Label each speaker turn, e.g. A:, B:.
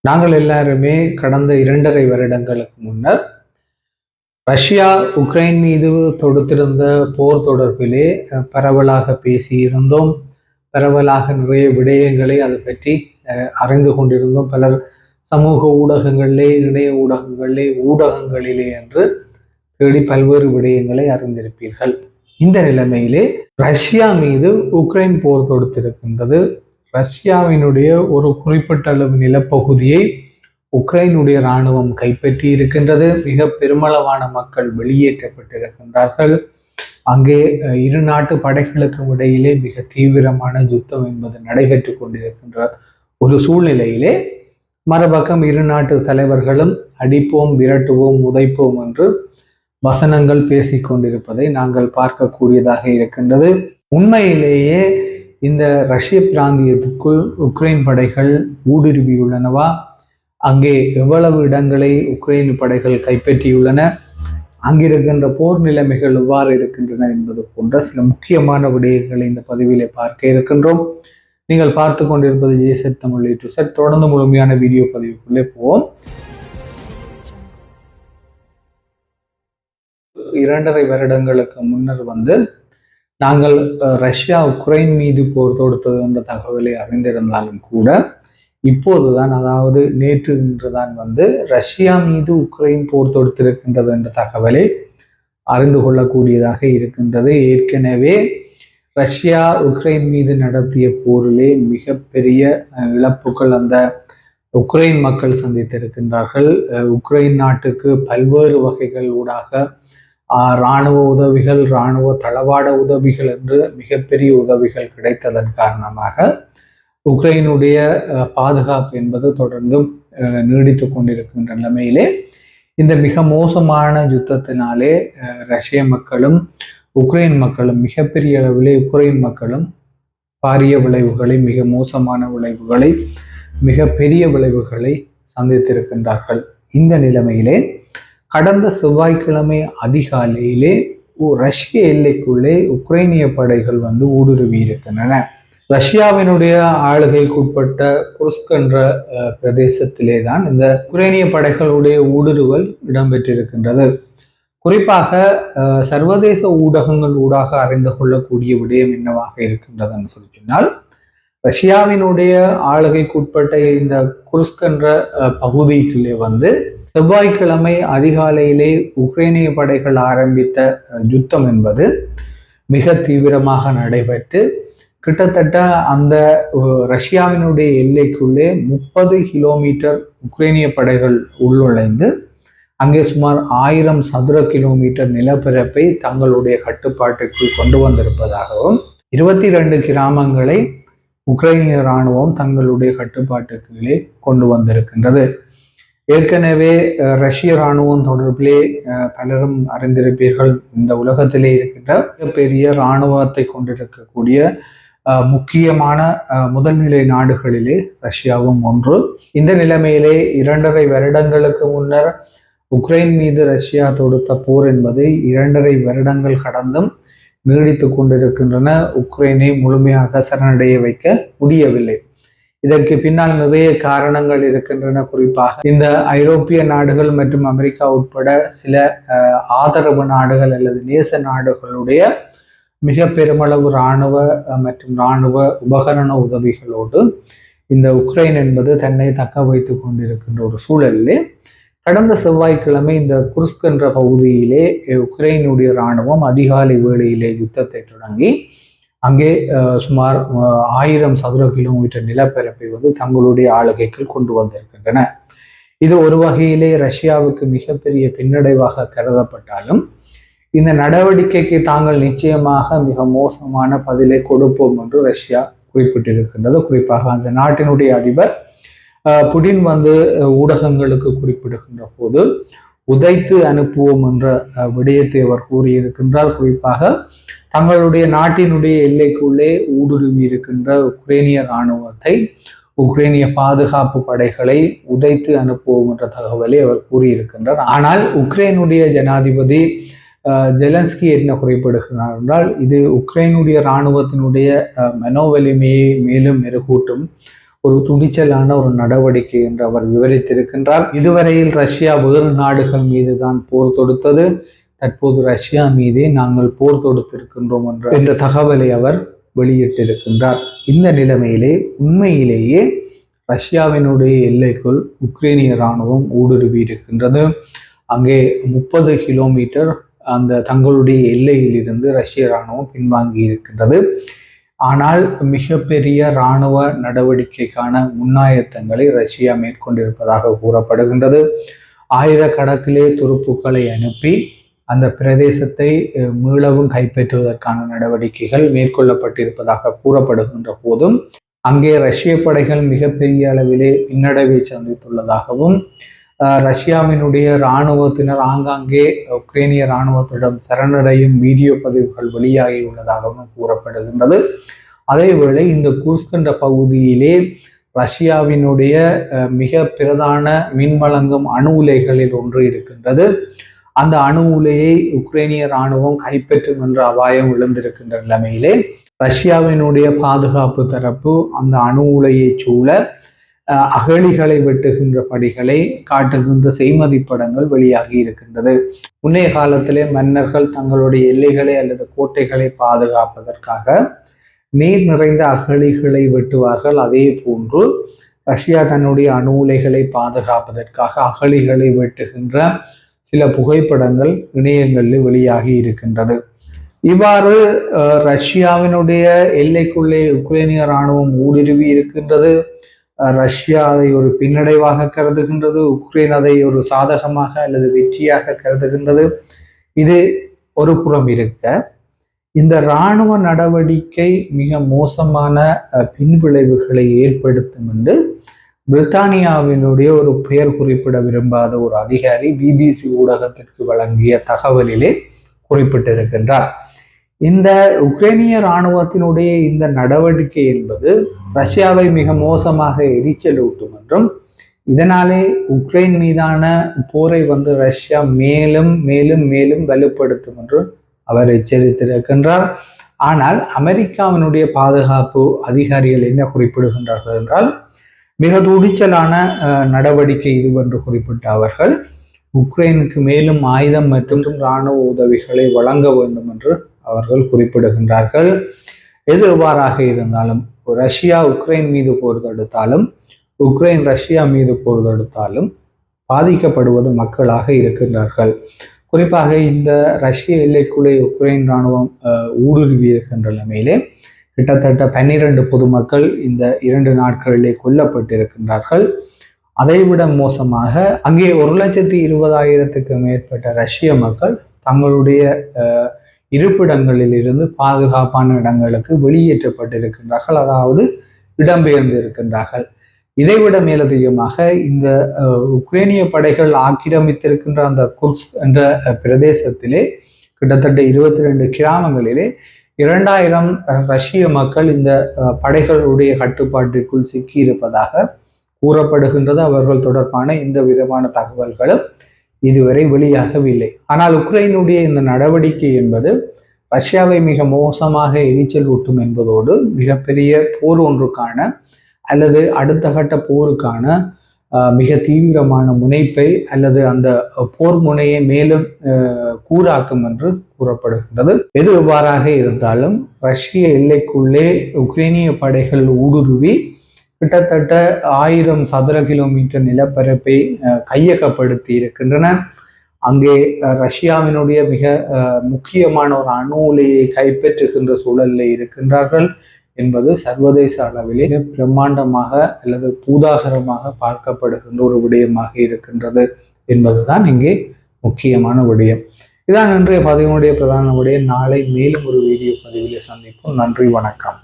A: நாங்கள் எல்லாருமே கடந்த 2.5 வருடங்களுக்கு முன்னர் ரஷ்யா உக்ரைன் மீது தொடுத்திருந்த போர் தொடர்பிலே பரவலாக பேசியிருந்தோம். பரவலாக நிறைய விடயங்களை அதை பற்றி அறிந்து கொண்டிருந்தோம். பலர் சமூக ஊடகங்களிலே, இணைய ஊடகங்களிலே என்று தேடி பல்வேறு விடயங்களை அறிந்திருப்பீர்கள். இந்த நிலைமையிலே ரஷ்யா மீது உக்ரைன் போர் தொடுத்திருக்கின்றது. ரஷ்யாவினுடைய ஒரு குறிப்பிட்ட அளவு நிலப்பகுதியை உக்ரைனுடைய இராணுவம் கைப்பற்றி இருக்கின்றது. மிக பெருமளவான மக்கள் வெளியேற்றப்பட்டிருக்கின்றார்கள். அங்கே இரு நாட்டு படைகளுக்கும் இடையிலே மிக தீவிரமான யுத்தம் என்பது நடைபெற்று கொண்டிருக்கின்ற ஒரு சூழ்நிலையிலே மறுபக்கம் இரு நாட்டு தலைவர்களும் அடிப்போம், விரட்டுவோம், உதைப்போம் என்று வசனங்கள் பேசிக்கொண்டிருப்பதை நாங்கள் பார்க்கக்கூடியதாக இருக்கின்றது. உண்மையிலேயே இந்த ரஷ்ய பிராந்தியத்துக்குள் உக்ரைன் படைகள் ஊடுருவியுள்ளனவா? அங்கே எவ்வளவு இடங்களை உக்ரைன் படைகள் கைப்பற்றியுள்ளன? அங்கிருக்கின்ற போர் நிலைமைகள் எவ்வாறு இருக்கின்றன என்பது போன்ற சில முக்கியமான விடயங்களை இந்த பதிவிலே பார்க்க இருக்கின்றோம். நீங்கள் பார்த்து கொண்டிருப்பது ஜேசட் தமிழ் டு செட். தொடர்ந்து முழுமையான வீடியோ பதிவுக்குள்ளே போவோம். 2.5 வருடங்களுக்கு முன்னர் நாங்கள் ரஷ்யா உக்ரைன் மீது போர் தொடுத்தது என்ற தகவலை அறிந்திருந்தாலும் கூட இப்போதுதான், அதாவது நேற்று இன்றுதான் ரஷ்யா மீது உக்ரைன் போர் தொடுத்திருக்கின்றது என்ற தகவலை அறிந்து கொள்ளக்கூடியதாக இருக்கின்றது. ஏற்கனவே ரஷ்யா உக்ரைன் மீது நடத்திய போரிலே மிகப்பெரிய இழப்புகள் அந்த உக்ரைன் மக்கள் சந்தித்திருக்கின்றார்கள். உக்ரைன் நாட்டுக்கு பல்வேறு வகைகள் ஊடாக இராணுவ உதவிகள், இராணுவ தளவாட உதவிகள் என்று மிகப்பெரிய உதவிகள் கிடைத்ததன் காரணமாக உக்ரைனுடைய பாதுகாப்பு என்பது தொடர்ந்தும் நீடித்து கொண்டிருக்கின்ற நிலைமையிலே இந்த மிக மோசமான யுத்தத்தினாலே ரஷ்ய மக்களும் உக்ரைன் மக்களும் மிகப்பெரிய அளவிலே உக்ரைன் மக்களும் பாரிய விளைவுகளை, மிக மோசமான விளைவுகளை, மிக பெரிய விளைவுகளை சந்தித்திருக்கின்றார்கள். இந்த நிலைமையிலே கடந்த செவ்வாய்க்கிழமை அதிகாலையிலே ரஷ்ய எல்லைக்குள்ளே உக்ரைனிய படைகள் ஊடுருவி இருக்கின்றன. ரஷ்யாவினுடைய ஆளுகைக்குட்பட்ட குர்ஸ்க் என்ற பிரதேசத்திலே தான் இந்த உக்ரைனிய படைகளுடைய ஊடுருவல் இடம்பெற்றிருக்கின்றது. குறிப்பாக சர்வதேச ஊடகங்கள் ஊடாக அறிந்து கொள்ளக்கூடிய விடயம் என்னவாக இருக்கின்றதுன்னு சொன்னால், ரஷ்யாவினுடைய ஆளுகைக்குட்பட்ட இந்த குர்ஸ்க் என்ற பகுதிக்குள்ளே செவ்வாய்க்கிழமை அதிகாலையிலே உக்ரைனிய படைகள் ஆரம்பித்த யுத்தம் என்பது மிக தீவிரமாக நடைபெற்று கிட்டத்தட்ட அந்த ரஷ்யாவினுடைய எல்லைக்குள்ளே 30 கிலோமீட்டர் உக்ரைனிய படைகள் உள்நுழைந்து அங்கே சுமார் 1000 சதுர கிலோமீட்டர் நிலப்பரப்பை தங்களுடைய கட்டுப்பாட்டுக்குள் கொண்டு வந்திருப்பதாகவும் 22 கிராமங்களை உக்ரைனிய இராணுவம் தங்களுடைய கட்டுப்பாட்டுக்குள்ளே கொண்டு வந்திருக்கின்றது. ஏற்கனவே ரஷ்ய இராணுவம் தொடர்பிலே பலரும் அறிந்திருப்பீர்கள். இந்த உலகத்திலே இருக்கின்ற மிகப்பெரிய இராணுவத்தை கொண்டிருக்கக்கூடிய முக்கியமான முதல்நிலை நாடுகளிலே ரஷ்யாவும் ஒன்று. இந்த நிலைமையிலே 2.5 வருடங்களுக்கு முன்னர் உக்ரைன் மீது ரஷ்யா தொடுத்த போர் என்பது 2.5 வருடங்கள் கடந்தும் நீடித்து கொண்டிருக்கின்றன. உக்ரைனை முழுமையாக சரணடைய வைக்க முடியவில்லை. இதற்கு பின்னால் நிறைய காரணங்கள் இருக்கின்றன. குறிப்பாக இந்த ஐரோப்பிய நாடுகள் மற்றும் அமெரிக்கா உட்பட சில ஆதரவு நாடுகள் அல்லது நேச நாடுகளுடைய மிக பெருமளவு இராணுவ மற்றும் இராணுவ உபகரண உதவிகளோடு இந்த உக்ரைன் என்பது தன்னை தக்க வைத்து கொண்டிருக்கின்ற ஒரு சூழலிலே கடந்த செவ்வாய்க்கிழமை இந்த குர்ஸ்க் என்ற பகுதியிலே உக்ரைனுடைய இராணுவம் அதிகாலை வேளையிலே யுத்தத்தை தொடங்கி அங்கே சுமார் 1000 சதுர கிலோமீட்டர் நிலப்பரப்பை தங்களுடைய ஆளுகைக்குள் கொண்டு வந்திருக்கின்றன. இது ஒரு வகையிலே ரஷ்யாவுக்கு மிகப்பெரிய பின்னடைவாக கருதப்பட்டாலும் இந்த நடவடிக்கைக்கு தாங்கள் நிச்சயமாக மிக மோசமான பதிலை கொடுப்போம் என்று ரஷ்யா குறிப்பிட்டிருக்கின்றது. குறிப்பாக அந்த நாட்டினுடைய அதிபர் புடின் ஊடகங்களுக்கு குறிப்பிடுகின்ற போது உதைத்து அனுப்புவோம் என்ற விடயத்தை அவர் கூறியிருக்கின்றார். குறிப்பாக தங்களுடைய நாட்டினுடைய எல்லைக்குள்ளே ஊடுருவி இருக்கின்ற உக்ரைனிய இராணுவத்தை, உக்ரைனிய பாதுகாப்பு படைகளை உதைத்து அனுப்புவோம் என்ற தகவலை அவர் கூறியிருக்கின்றார். ஆனால் உக்ரைனுடைய ஜனாதிபதி ஜெலன்ஸ்கி என்ன குறிப்பிடுகிறார் என்றால், இது உக்ரைனுடைய இராணுவத்தினுடைய மனோவலிமையை மேலும் மெருகூட்டும் ஒரு துணிச்சலான ஒரு நடவடிக்கை என்று அவர் விவரித்திருக்கின்றார். இதுவரையில் ரஷ்யா வேறு நாடுகள் மீது தான் போர் தொடுத்தது, தற்போது ரஷ்யா மீதே நாங்கள் போர் தொடுத்திருக்கின்றோம் என்ற தகவலை அவர் வெளியிட்டிருக்கின்றார். இந்த நிலைமையிலே உண்மையிலேயே ரஷ்யாவினுடைய எல்லைக்குள் உக்ரைனிய இராணுவம் ஊடுருவி இருக்கின்றது. அங்கே 30 கிலோமீட்டர் அந்த தங்களுடைய எல்லையில் இருந்து ரஷ்ய இராணுவம் பின்வாங்கி இருக்கின்றது. ஆனால் மிகப்பெரிய இராணுவ நடவடிக்கைக்கான முன்னாயத்தங்களை ரஷ்யா மேற்கொண்டிருப்பதாக கூறப்படுகின்றது. ஆயிரக்கணக்கிலே துருப்புக்களை அனுப்பி அந்த பிரதேசத்தை மீளவும் கைப்பற்றுவதற்கான நடவடிக்கைகள் மேற்கொள்ளப்பட்டிருப்பதாக கூறப்படுகின்ற போதும் அங்கே ரஷ்ய படைகள் மிகப்பெரிய அளவிலே பின்னடைவை சந்தித்துள்ளதாகவும் ரஷ்யாவினுடைய இராணுவத்தினர் ஆங்காங்கே உக்ரைனிய இராணுவத்திடம் சரணடையும் வீடியோ பதிவுகள் வெளியாகியுள்ளதாகவும் கூறப்படுகின்றது. அதேவேளை இந்த குர்ஸ்க் என்ற பகுதியிலே ரஷ்யாவினுடைய மிக பிரதான மின் வழங்கும் அணு உலைகளில் ஒன்று இருக்கின்றது. அந்த அணு உலையை உக்ரைனிய இராணுவம் கைப்பற்றும் என்ற அபாயம் விழுந்திருக்கின்ற நிலைமையிலே ரஷ்யாவினுடைய பாதுகாப்பு தரப்பு அந்த அணு உலையை சூழ அகழிகளை வெட்டுகின்ற படிகளை காட்டுகின்ற செய்மதி படங்கள் வெளியாகி இருக்கின்றது. முன்னைய காலத்திலே மன்னர்கள் தங்களுடைய எல்லைகளை அல்லது கோட்டைகளை பாதுகாப்பதற்காக நீர் நிறைந்த அகழிகளை வெட்டுவார்கள். அதே போன்று ரஷ்யா தன்னுடைய அணு உலைகளை பாதுகாப்பதற்காக அகழிகளை வெட்டுகின்ற சில புகைப்படங்கள் இணையங்களில் வெளியாகி இருக்கின்றது. இவ்வாறு ரஷ்யாவினுடைய எல்லைக்குள்ளே உக்ரைனிய இராணுவம் ஊடுருவி இருக்கின்றது. ரஷ்யா அதை ஒரு பின்னடைவாக கருதுகின்றது, உக்ரைன் அதை ஒரு சாதகமாக அல்லது வெற்றியாக கருதுகின்றது. இது ஒரு புறம் இருக்க, இந்த இராணுவ நடவடிக்கை மிக மோசமான பின்விளைவுகளை ஏற்படுத்தும் என்று பிரித்தானியாவினுடைய ஒரு பெயர் குறிப்பிட விரும்பாத ஒரு அதிகாரி பிபிசி ஊடகத்திற்கு வழங்கிய தகவலிலே குறிப்பிட்டிருக்கின்றார். இந்த உக்ரைனிய இராணுவத்தினுடைய இந்த நடவடிக்கை என்பது ரஷ்யாவை மிக மோசமாக எரிச்சலூட்டும் என்றும் இதனாலே உக்ரைன் மீதான போரை ரஷ்யா மேலும் மேலும் மேலும் வலுப்படுத்தும் என்றும் அவர் எச்சரித்திருக்கின்றார். ஆனால் அமெரிக்காவினுடைய பாதுகாப்பு அதிகாரிகள் என்ன குறிப்பிடுகின்றார்கள் என்றால், மிக துணிச்சலான நடவடிக்கை இது என்று குறிப்பிட்ட அவர்கள் உக்ரைனுக்கு மேலும் ஆயுதம் மற்றும் இராணுவ உதவிகளை வழங்க வேண்டும் என்று அவர்கள் குறிப்பிடுகின்றார்கள். எது எவ்வாறாக இருந்தாலும் ரஷ்யா உக்ரைன் மீது போர் தொடுத்தாலும் உக்ரைன் ரஷ்யா மீது போர் தொடுத்தாலும் பாதிக்கப்படுவது மக்களாக இருக்கின்றார்கள். குறிப்பாக இந்த ரஷ்ய எல்லைக்குள்ளே உக்ரைன் இராணுவம் ஊடுருவி இருக்கின்ற நிலைமையிலே கிட்டத்தட்ட 12 பொதுமக்கள் இந்த 2 நாட்களிலே கொல்லப்பட்டிருக்கின்றார்கள். அதைவிட மோசமாக அங்கே 1,20,000க்கு மேற்பட்ட ரஷ்ய மக்கள் தங்களுடைய இருப்பிடங்களில் இருந்து பாதுகாப்பான இடங்களுக்கு வெளியேற்றப்பட்டிருக்கின்றார்கள், அதாவது இடம்பெயர்ந்து இருக்கின்றார்கள். இதைவிட மேலதிகமாக இந்த உக்ரைனிய படைகள் ஆக்கிரமித்திருக்கின்ற அந்த குர்ஸ்க் என்ற பிரதேசத்திலே கிட்டத்தட்ட 22 கிராமங்களிலே 2000 ரஷ்ய மக்கள் இந்த படைகளுடைய கட்டுப்பாட்டிற்குள் சிக்கியிருப்பதாக கூறப்படுகின்றது. அவர்கள் தொடர்பான இந்த விதமான தகவல்களும் இதுவரை வெளியாகவில்லை. ஆனால் உக்ரைனுடைய இந்த நடவடிக்கை என்பது ரஷ்யாவை மிக மோசமாக எரிச்சல் ஊட்டும் என்பதோடு மிகப்பெரிய போர் ஒன்றுக்கான அல்லது அடுத்த கட்ட போருக்கான மிக தீவிரமான முனைப்பை அல்லது அந்த போர் முனையை மேலும் கூறாக்கும் என்று கூறப்படுகின்றது. எது எவ்வாறாக இருந்தாலும் ரஷ்ய எல்லைக்குள்ளே உக்ரைனிய படைகள் ஊடுருவி கிட்டத்தட்ட 1000 சதுர கிலோமீட்டர் நிலப்பரப்பை கையகப்படுத்தி இருக்கின்றன. அங்கே ரஷ்யாவினுடைய மிக முக்கியமான ஒரு அணு உலையை கைப்பற்றுகின்ற சூழலில் இருக்கின்றார்கள் என்பது சர்வதேச அளவிலே பிரம்மாண்டமாக அல்லது பூதாகரமாக பார்க்கப்படுகின்ற ஒரு விடயமாக இருக்கின்றது என்பதுதான் இங்கே முக்கியமான விடயம். இதான் இன்றைய பதிவினுடைய பிரதான விடயம். நாளை மேலும் ஒரு வீடியோ பதிவிலே சந்திப்போம். நன்றி, வணக்கம்.